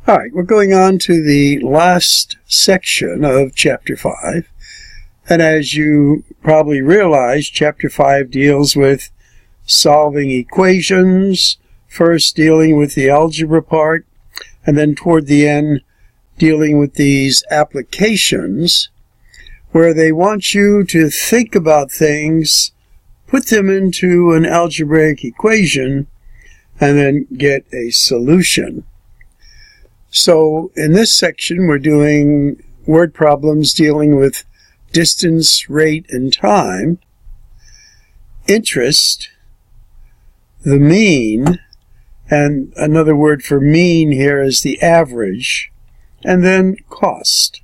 All right, we're going on to the last section of Chapter 5. And as you probably realize, Chapter 5 deals with solving equations, first dealing with the algebra part, and then toward the end dealing with these applications where they want you to think about things, put them into an algebraic equation, and then get a solution. So in this section, we're doing word problems dealing with distance, rate, and time, interest, the mean, and another word for mean here is the average, and then cost.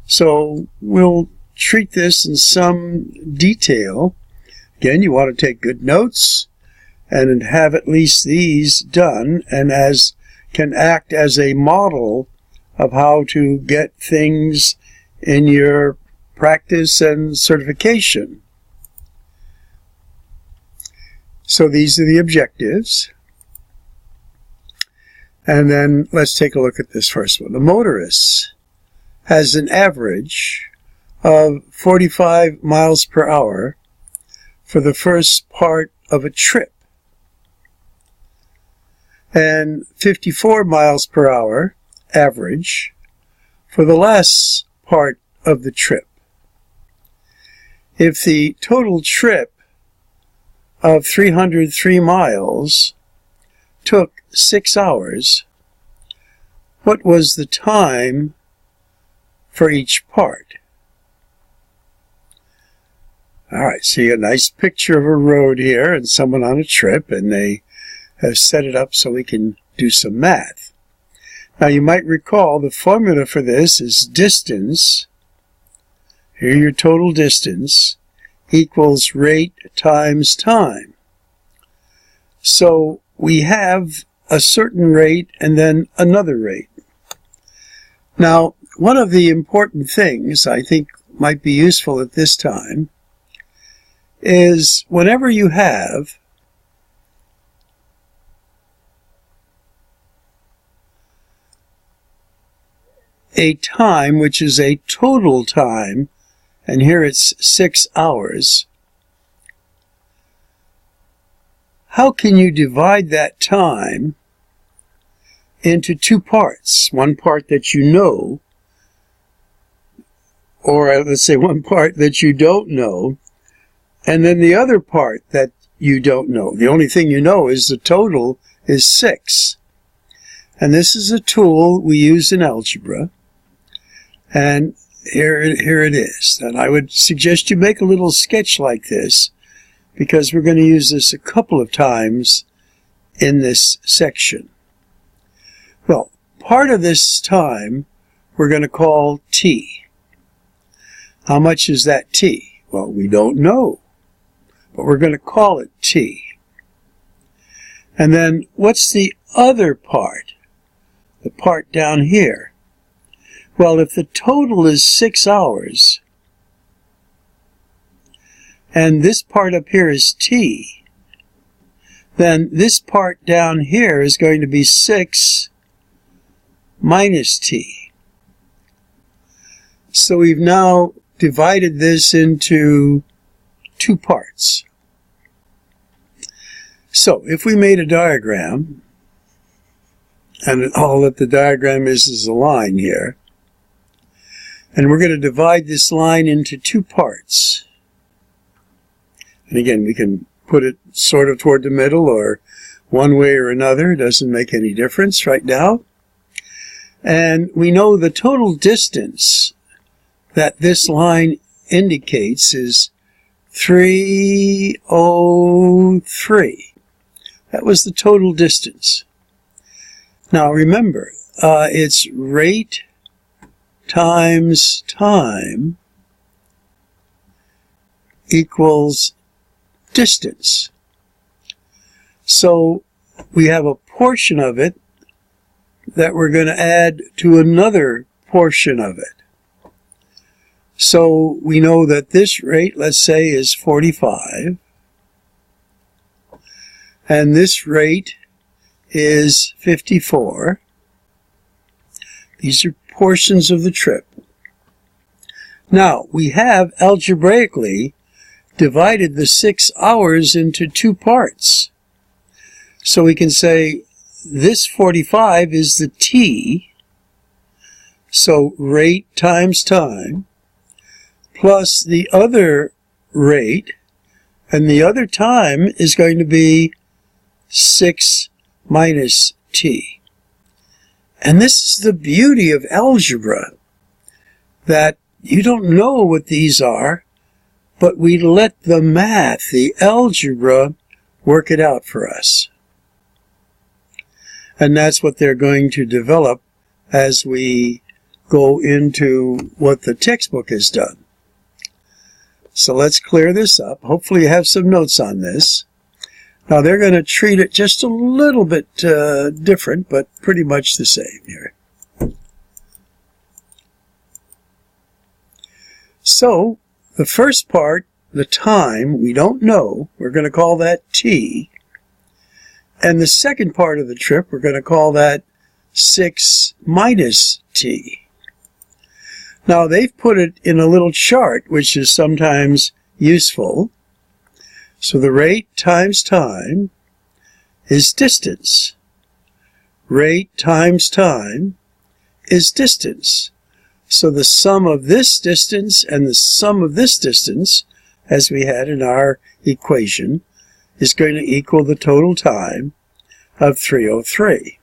So we'll treat this in some detail. Again, you want to take good notes and have at least these done, and can act as a model of how to get things in your practice and certification. So these are the objectives. And then let's take a look at this first one. A motorist has an average of 45 miles per hour for the first part of a trip, and 54 miles per hour average for the last part of the trip. If the total trip of 303 miles took 6 hours, what was the time for each part? All right, so you got a nice picture of a road here and someone on a trip, and they have set it up so we can do some math. Now you might recall the formula for this is distance, here your total distance, equals rate times time. So we have a certain rate and then another rate. Now, one of the important things I think might be useful at this time is whenever you have a time, which is a total time, and here it's 6 hours, how can you divide that time into two parts? One part that you know, or let's say one part that you don't know, and then the other part that you don't know. The only thing you know is the total is 6. And this is a tool we use in algebra. And here it is. And I would suggest you make a little sketch like this, because we're going to use this a couple of times in this section. Well, part of this time we're going to call t. How much is that t? Well, we don't know, but we're going to call it t. And then what's the other part? The part down here. Well, if the total is 6 hours, and this part up here is t, then this part down here is going to be 6 minus t. So we've now divided this into two parts. So if we made a diagram, and all that the diagram is a line here, and we're going to divide this line into two parts. And again, we can put it sort of toward the middle or one way or another. It doesn't make any difference right now. And we know the total distance that this line indicates is 303. That was the total distance. Now remember, it's rate times time equals distance. So we have a portion of it that we're going to add to another portion of it. So we know that this rate, let's say, is 45, and this rate is 54, These are portions of the trip. Now, we have algebraically divided the 6 hours into 2 parts. So we can say this 45 is the t, so rate times time, plus the other rate, and the other time is going to be 6 minus t. And this is the beauty of algebra, that you don't know what these are, but we let the math, the algebra, work it out for us. And that's what they're going to develop as we go into what the textbook has done. So let's clear this up. Hopefully you have some notes on this. Now they're going to treat it just a little bit different, but pretty much the same here. So the first part, the time, we don't know. We're going to call that t. And the second part of the trip, we're going to call that 6 minus t. Now, they've put it in a little chart, which is sometimes useful. So the rate times time is distance. Rate times time is distance. So the sum of this distance and the sum of this distance, as we had in our equation, is going to equal the total time of 303.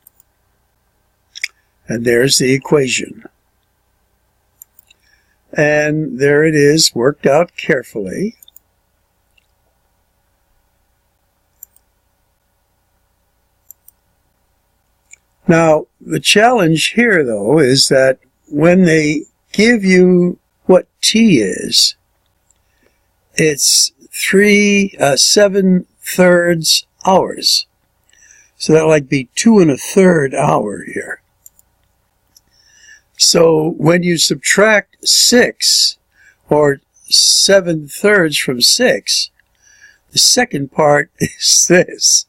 And there's the equation. And there it is, worked out carefully. Now, the challenge here, though, is that when they give you what t is, it's 7/3 hours. So that'll like be 2 1/3 hour here. So when you subtract 6 or 7/3 from 6, the second part is this.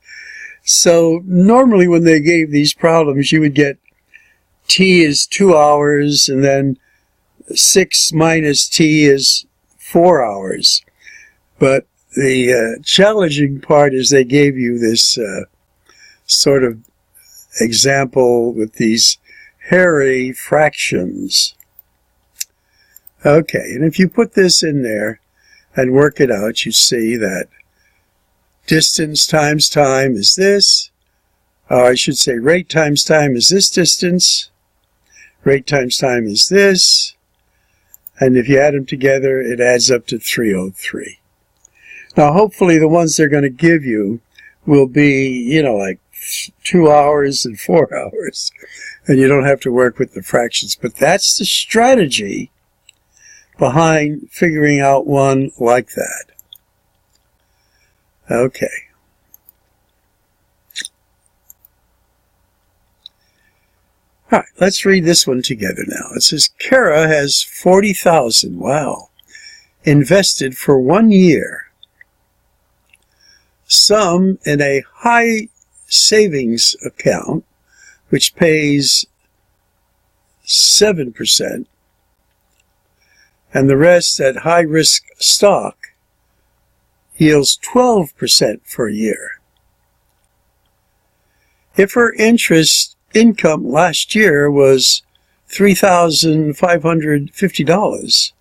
So normally when they gave these problems, you would get t is 2 hours, and then 6 minus t is 4 hours. But the challenging part is they gave you this sort of example with these hairy fractions. Okay, and if you put this in there and work it out, you see that distance times time is this. I should say rate times time is this distance. Rate times time is this. And if you add them together, it adds up to 303. Now, hopefully the ones they're going to give you will be, like 2 hours and 4 hours. And you don't have to work with the fractions. But that's the strategy behind figuring out one like that. Okay. All right, let's read this one together now. It says, Kara has $40,000, wow, invested for 1 year. Some in a high savings account, which pays 7%, and the rest at high-risk stock yields 12% for a year. If her income last year was $3,550,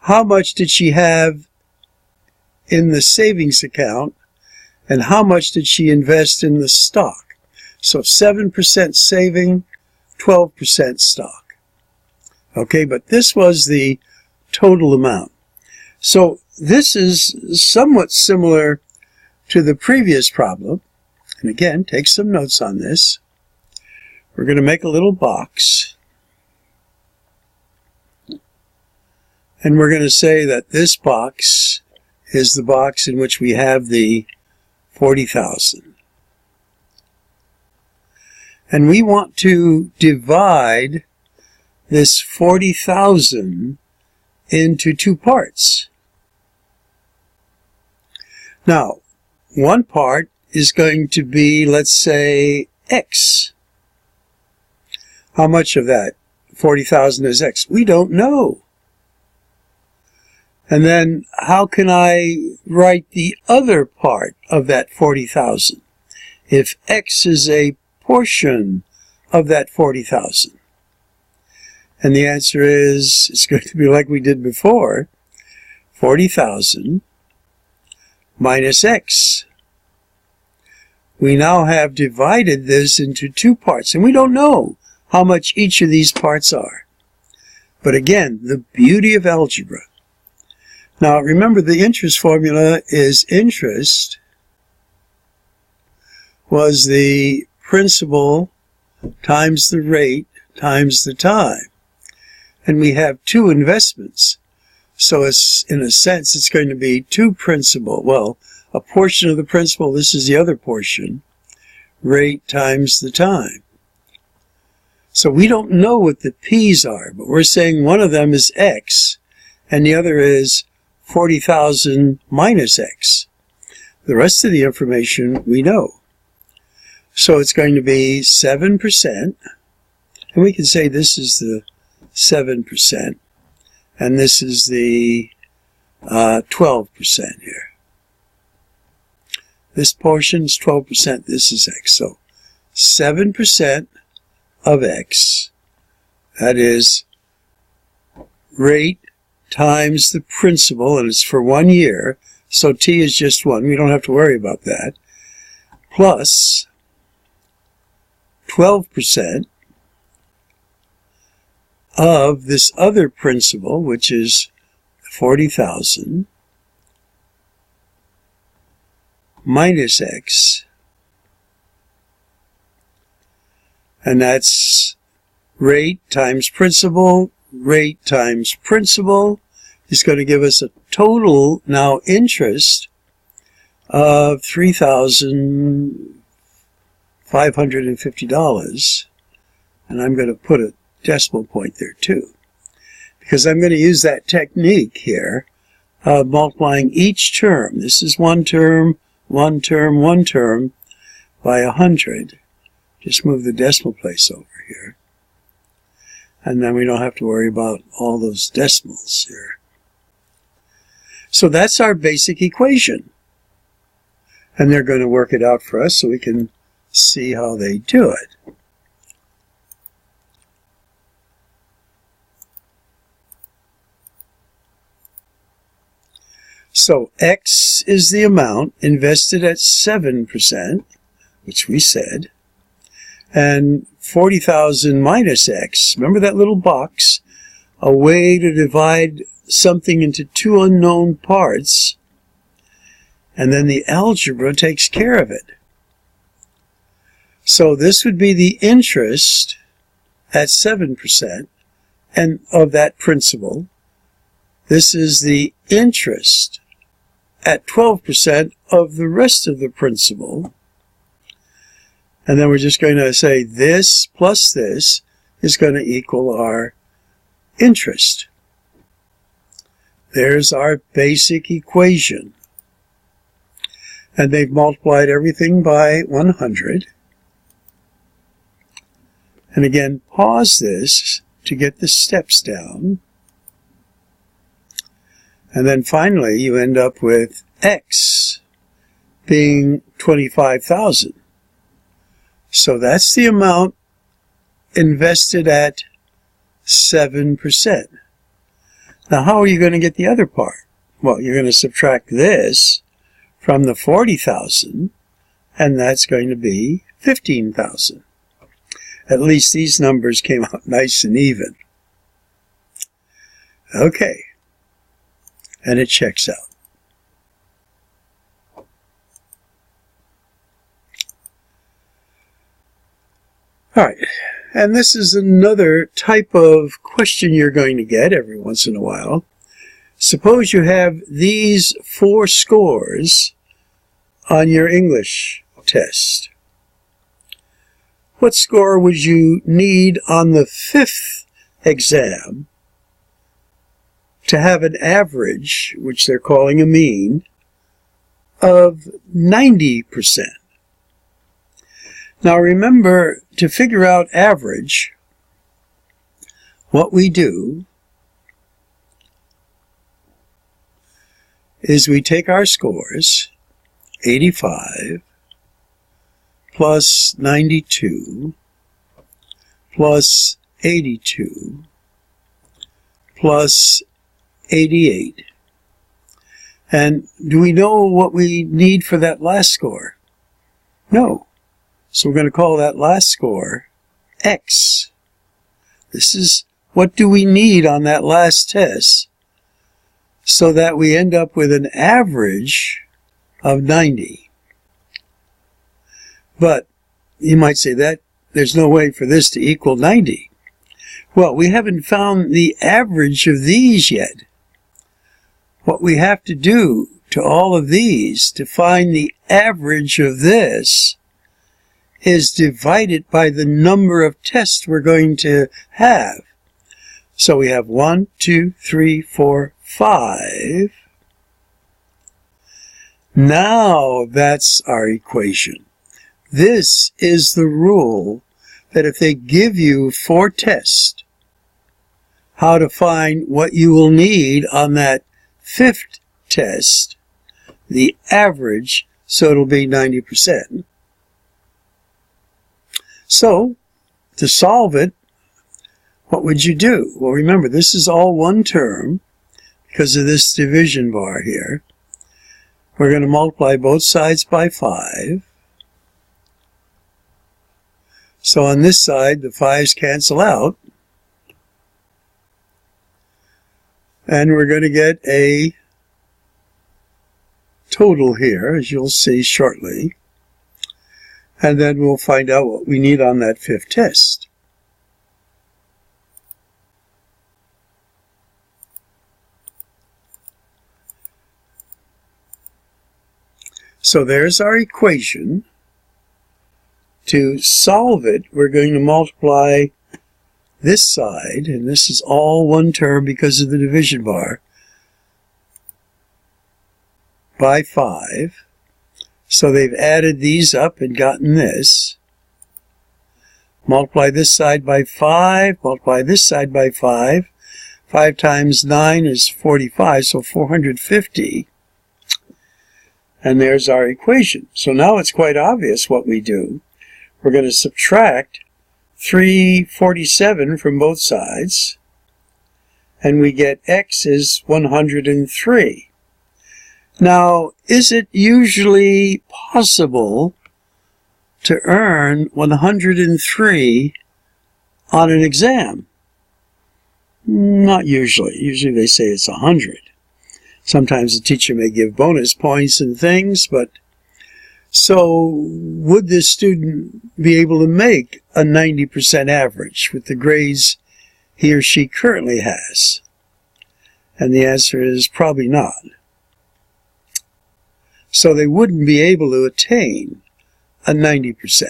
how much did she have in the savings account, and how much did she invest in the stock? So 7% saving, 12% stock. Okay, but this was the total amount. So this is somewhat similar to the previous problem. And again, take some notes on this. We're going to make a little box. And we're going to say that this box is the box in which we have the 40,000. And we want to divide this 40,000 into 2 parts. Now, one part is going to be, let's say, X. How much of that 40,000 is X? We don't know. And then how can I write the other part of that 40,000 if X is a portion of that 40,000? And the answer is, it's going to be like we did before, 40,000 minus X. We now have divided this into two parts, and we don't know how much each of these parts are. But again, the beauty of algebra. Now remember, the interest formula is interest was the principal times the rate times the time. And we have two investments. So it's, in a sense, it's going to be two principal. Well, a portion of the principal, this is the other portion, rate times the time. So we don't know what the P's are, but we're saying one of them is X, and the other is 40,000 minus X. The rest of the information we know. So it's going to be 7%, and we can say this is the 7%, and this is the 12% here. This portion is 12%, this is X. So 7% of X, that is rate times the principal, and it's for 1 year, so T is just 1. We don't have to worry about that. Plus 12% of this other principal, which is 40,000, minus X, and that's rate times principal. Rate times principal is going to give us a total now interest of $3,550, and I'm going to put a decimal point there too, because I'm going to use that technique here of multiplying each term. This is one term, one term, one term by 100. Just move the decimal place over here. And then we don't have to worry about all those decimals here. So that's our basic equation. And they're going to work it out for us so we can see how they do it. So X is the amount invested at 7%, which we said, and 40,000 minus X, remember that little box, a way to divide something into two unknown parts, and then the algebra takes care of it. So this would be the interest at 7% and of that principal. This is the interest at 12% of the rest of the principal. And then we're just going to say this plus this is going to equal our interest. There's our basic equation. And they've multiplied everything by 100. And again, pause this to get the steps down. And then finally, you end up with X being 25,000. So that's the amount invested at 7%. Now, how are you going to get the other part? Well, you're going to subtract this from the 40,000, and that's going to be 15,000. At least these numbers came out nice and even. Okay. And it checks out. All right, and this is another type of question you're going to get every once in a while. Suppose you have these 4 scores on your English test. What score would you need on the 5th exam to have an average, which they're calling a mean, of 90%? Now remember, to figure out average, what we do is we take our scores, 85 plus 92 plus 82 plus 88. And do we know what we need for that last score? No. So we're going to call that last score X. This is what do we need on that last test so that we end up with an average of 90. But you might say that there's no way for this to equal 90. Well, we haven't found the average of these yet. What we have to do to all of these to find the average of this is divide it by the number of tests we're going to have. So we have 1, 2, 3, 4, 5. Now that's our equation. This is the rule that if they give you 4 tests, how to find what you will need on that 5th test, the average, so it'll be 90%. So, to solve it, what would you do? Well, remember, this is all one term because of this division bar here. We're going to multiply both sides by 5. So on this side, the 5's cancel out. And we're going to get a total here, as you'll see shortly. And then we'll find out what we need on that 5th test. So there's our equation. To solve it, we're going to multiply this side, and this is all one term because of the division bar, by 5. So they've added these up and gotten this. Multiply this side by 5, multiply this side by 5. 5 times 9 is 45, so 450. And there's our equation. So now it's quite obvious what we do. We're going to subtract 347 from both sides, and we get X is 103. Now, is it usually possible to earn 103 on an exam? Not usually. Usually they say it's 100. Sometimes the teacher may give bonus points and things, but so would this student be able to make a 90% average with the grades he or she currently has? And the answer is probably not. So they wouldn't be able to attain a 90%.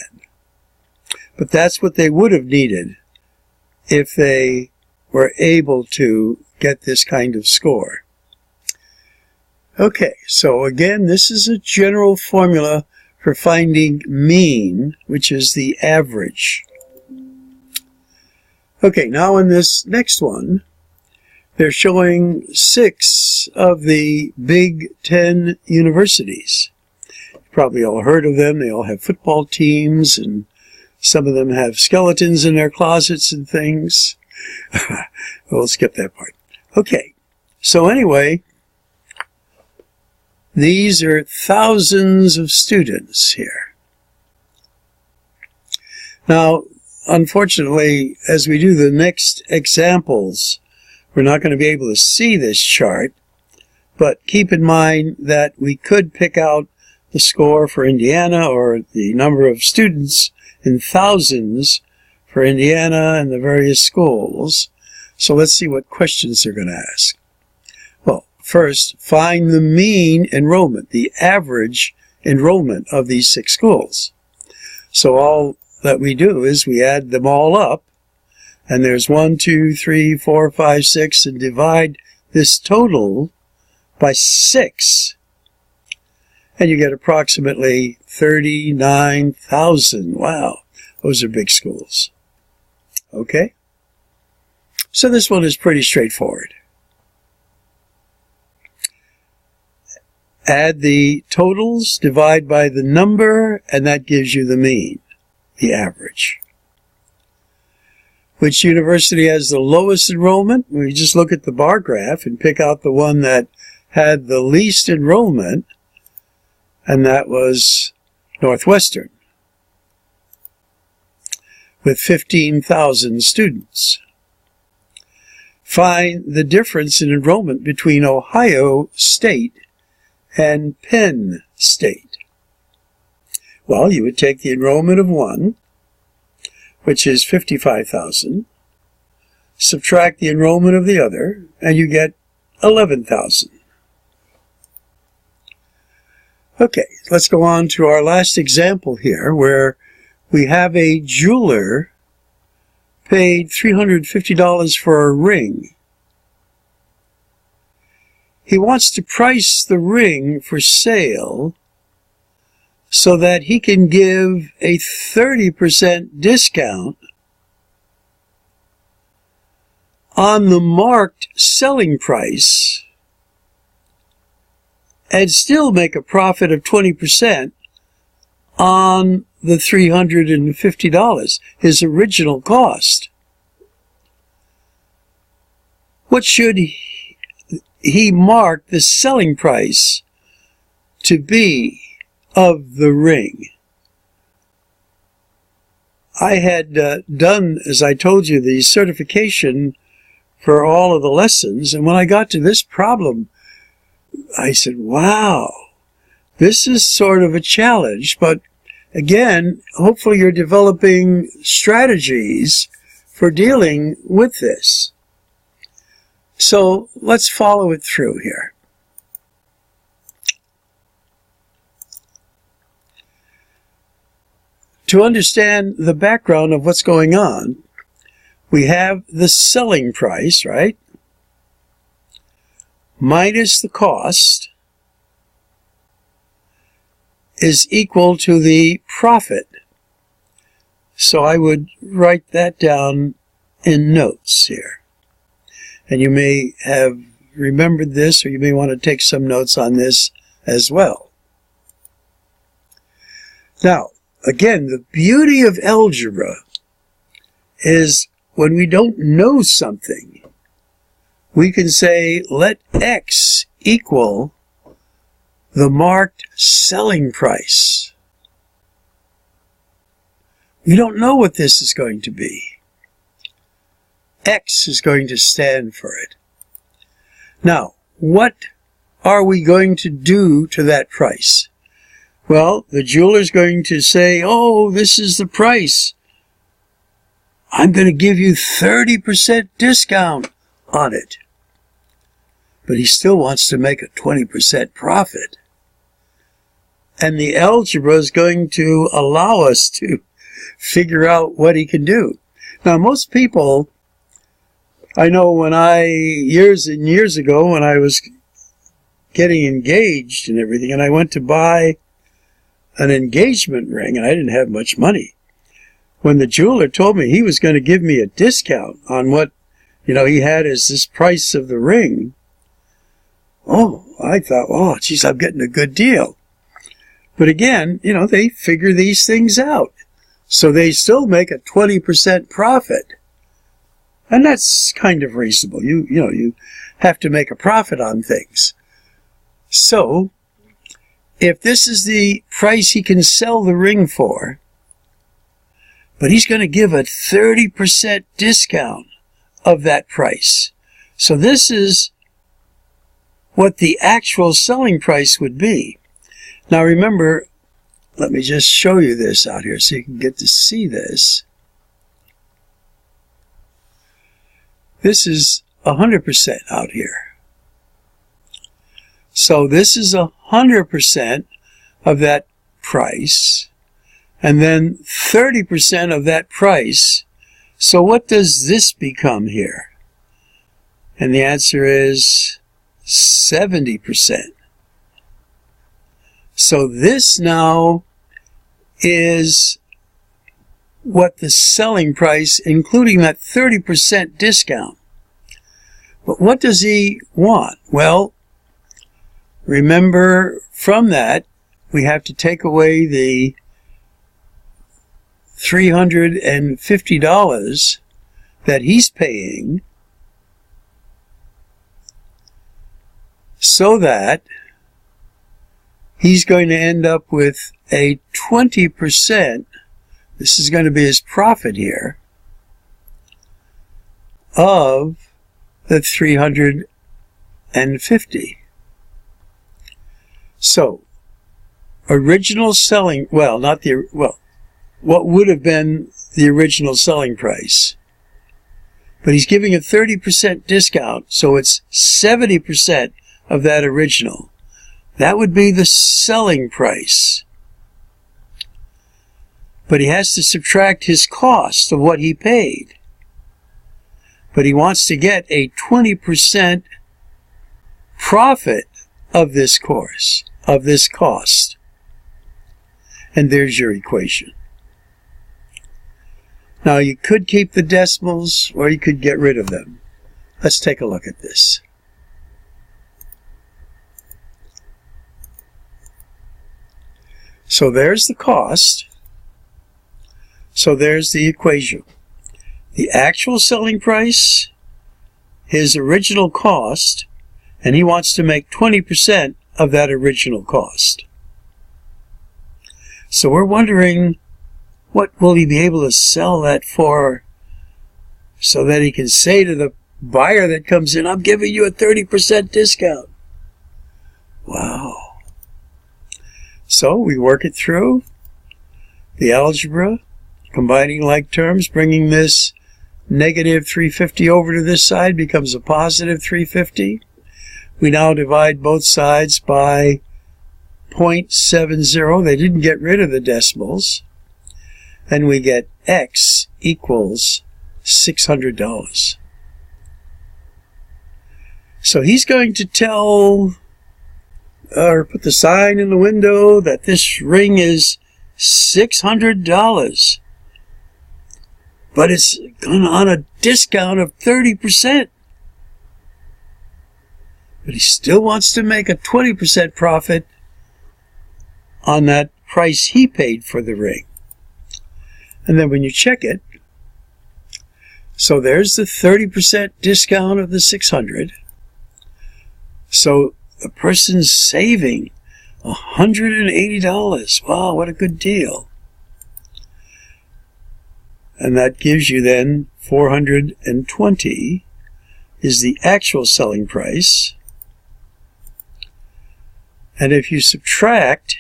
But that's what they would have needed if they were able to get this kind of score. Okay, so again, this is a general formula for finding mean, which is the average. Okay, now in this next one, they're showing 6 of the Big 10 universities. You've probably all heard of them. They all have football teams, and some of them have skeletons in their closets and things. We'll skip that part. Okay, so anyway, these are thousands of students here. Now, unfortunately, as we do the next examples, we're not going to be able to see this chart, but keep in mind that we could pick out the score for Indiana or the number of students in thousands for Indiana and the various schools. So let's see what questions they're going to ask. Well, first, find the mean enrollment, the average enrollment of these 6 schools. So all that we do is we add them all up, and there's 1, 2, 3, 4, 5, 6, and divide this total by 6. And you get approximately 39,000. Wow, those are big schools. Okay? So this one is pretty straightforward. Add the totals, divide by the number, and that gives you the mean, the average. Which university has the lowest enrollment? We just look at the bar graph and pick out the one that had the least enrollment, and that was Northwestern, with 15,000 students. Find the difference in enrollment between Ohio State and Penn State. Well, you would take the enrollment of one, which is 55,000, subtract the enrollment of the other, and you get 11,000. Okay, let's go on to our last example here, where we have a jeweler paid $350 for a ring. He wants to price the ring for sale so that he can give a 30% discount on the marked selling price and still make a profit of 20% on the $350, his original cost. What should he mark the selling price to be of the ring? I had done, as I told you, the certification for all of the lessons, and when I got to this problem, I said, wow, this is sort of a challenge, but again, hopefully you're developing strategies for dealing with this. So let's follow it through here. To understand the background of what's going on, we have the selling price, right? Minus the cost is equal to the profit. So I would write that down in notes here. And you may have remembered this, or you may want to take some notes on this as well. Now, again, the beauty of algebra is when we don't know something, we can say, let X equal the marked selling price. We don't know what this is going to be. X is going to stand for it. Now, what are we going to do to that price? Well, the jeweler's going to say, oh, this is the price. I'm going to give you 30% discount on it. But he still wants to make a 20% profit. And the algebra is going to allow us to figure out what he can do. Now, most people, I know when years and years ago, when I was getting engaged and everything, and I went to buy an engagement ring, and I didn't have much money. When the jeweler told me he was going to give me a discount on what, he had as this price of the ring, oh, I thought, oh, geez, I'm getting a good deal. But again, they figure these things out. So they still make a 20% profit. And that's kind of reasonable. You have to make a profit on things. So, if this is the price he can sell the ring for, but he's going to give a 30% discount of that price. So this is what the actual selling price would be. Now remember, let me just show you this out here so you can get to see this. This is 100% out here. So this is 100% of that price, and then 30% of that price. So what does this become here? And the answer is 70%. So this now is what the selling price, including that 30% discount. But what does he want? Well, remember from that, we have to take away the $350 that he's paying so that he's going to end up with a 20%, this is going to be his profit here, of the 350. So, original selling, what would have been the original selling price? But he's giving a 30% discount, so it's 70% of that original. That would be the selling price. But he has to subtract his cost of what he paid. But he wants to get a 20% profit of this cost. And there's your equation. Now you could keep the decimals or you could get rid of them. Let's take a look at this. So there's the cost. So there's the equation. The actual selling price, his original cost, and he wants to make 20% of that original cost. So we're wondering, what will he be able to sell that for so that he can say to the buyer that comes in, I'm giving you a 30% discount. Wow. So we work it through the algebra, combining like terms, bringing this negative 350 over to this side becomes a positive 350. We now divide both sides by 0.70. They didn't get rid of the decimals. And we get X equals $600. So he's going to tell or put the sign in the window that this ring is $600. But it's on a discount of 30%. But he still wants to make a 20% profit on that price he paid for the ring. And then when you check it, so there's the 30% discount of the 600. So the person's saving $180. Wow, what a good deal. And that gives you then 420 is the actual selling price. And if you subtract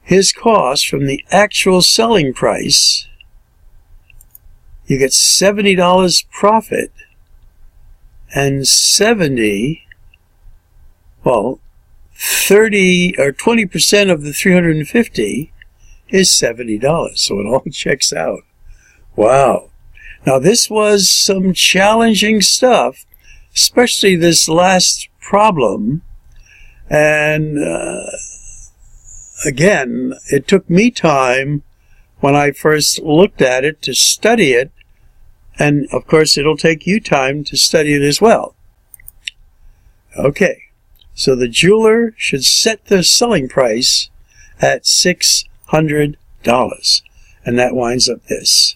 his cost from the actual selling price, you get $70 profit, and 30 or 20% of the 350 is $70. So it all checks out. Wow. Now this was some challenging stuff, especially this last problem. And again, it took me time when I first looked at it to study it. And of course, it'll take you time to study it as well. Okay. So the jeweler should set the selling price at $600. And that winds up this.